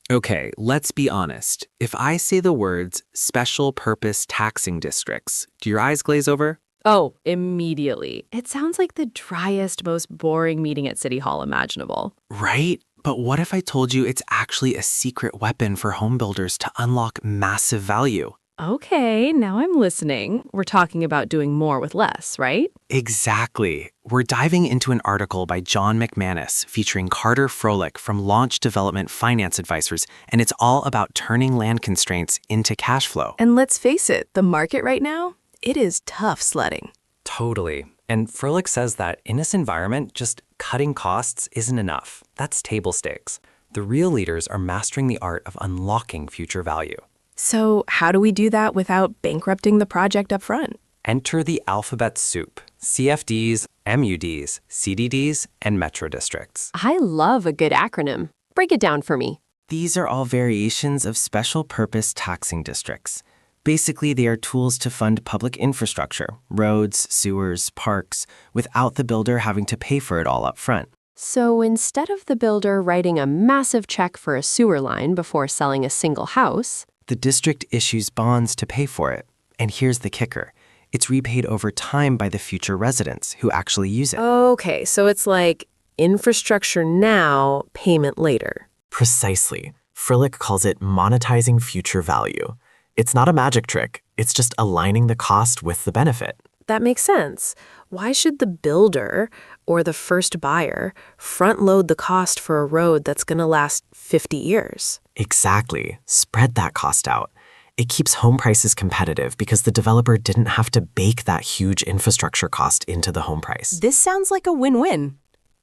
Okay, let's be honest. If I say the words special purpose taxing districts, do your eyes glaze over? Oh, immediately. It sounds like the driest, most boring meeting at City Hall imaginable. Right? But what if I told you it's actually a secret weapon for home builders to unlock massive value? Okay, now I'm listening. We're talking about doing more with less, right? Exactly. We're diving into an article by John McManus featuring Carter Froelich from Launch Development Finance Advisors, and it's all about turning land constraints into cash flow. And let's face it, the market right now, it is tough sledding. Totally. And Froelich says that in this environment, just cutting costs isn't enough. That's table stakes. The real leaders are mastering the art of unlocking future value. So how do we do that without bankrupting the project up front? Enter the alphabet soup: CFDs, MUDs, CDDs, and metro districts. I love a good acronym. Break it down for me. These are all variations of special purpose taxing districts. Basically, they are tools to fund public infrastructure, roads, sewers, parks, without the builder having to pay for it all up front. So instead of the builder writing a massive check for a sewer line before selling a single house, The district issues bonds to pay for it. And here's the kicker. It's repaid over time by the future residents who actually use it. Okay, so it's like infrastructure now, payment later. Precisely. Froelich calls it monetizing future value. It's not a magic trick. It's just aligning the cost with the benefit. That makes sense. Why should the builder or the first buyer front load the cost for a road that's going to last 50 years? Exactly. Spread that cost out. It keeps home prices competitive because the developer didn't have to bake that huge infrastructure cost into the home price. This sounds like a win-win.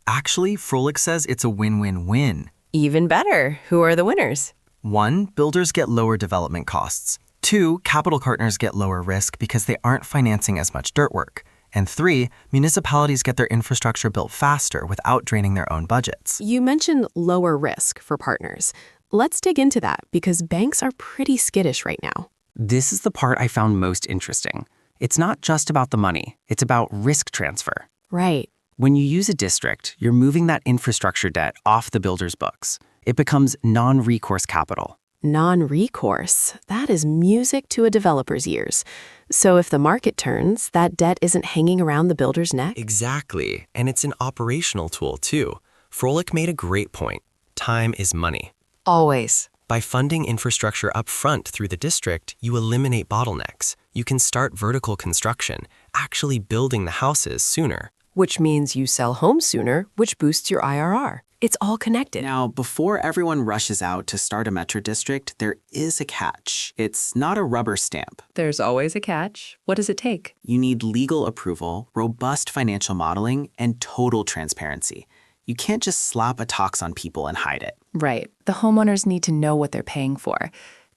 Actually, Froelich says it's a win-win-win. Even better. Who are the winners? 1, builders get lower development costs. 2, capital partners get lower risk because they aren't financing as much dirt work. And 3, municipalities get their infrastructure built faster without draining their own budgets. You mentioned lower risk for partners. Let's dig into that because banks are pretty skittish right now. This is the part I found most interesting. It's not just about the money, it's about risk transfer. Right. When you use a district, you're moving that infrastructure debt off the builder's books. It becomes non-recourse capital. Non-recourse. That is music to a developer's ears. So if the market turns, that debt isn't hanging around the builder's neck? Exactly. And it's an operational tool, too. Froelich made a great point. Time is money. Always. By funding infrastructure up front through the district, you eliminate bottlenecks. You can start vertical construction, actually building the houses sooner. Which means you sell homes sooner, which boosts your IRR. It's all connected. Now, before everyone rushes out to start a metro district, there is a catch. It's not a rubber stamp. There's always a catch. What does it take? You need legal approval, robust financial modeling, and total transparency. You can't just slap a tax on people and hide it. Right. The homeowners need to know what they're paying for.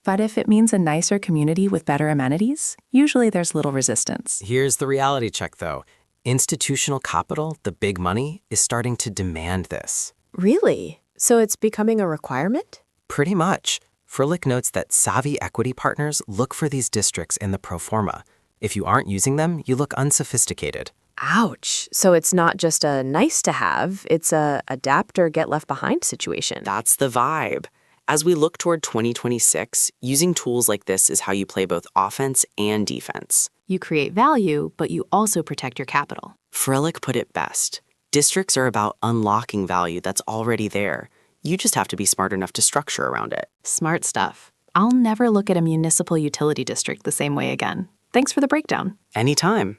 But if it means a nicer community with better amenities, usually there's little resistance. Here's the reality check, though. Institutional capital, the big money, is starting to demand this. Really? So it's becoming a requirement? Pretty much. Froelich notes that savvy equity partners look for these districts in the pro forma. If you aren't using them, you look unsophisticated. Ouch. So it's not just a nice to have, it's a adapt or get left behind situation. That's the vibe. As we look toward 2026, using tools like this is how you play both offense and defense. you create value, but you also protect your capital. Froelich put it best. Districts are about unlocking value that's already there. You just have to be smart enough to structure around it. Smart stuff. I'll never look at a municipal utility district the same way again. Thanks for the breakdown. Anytime.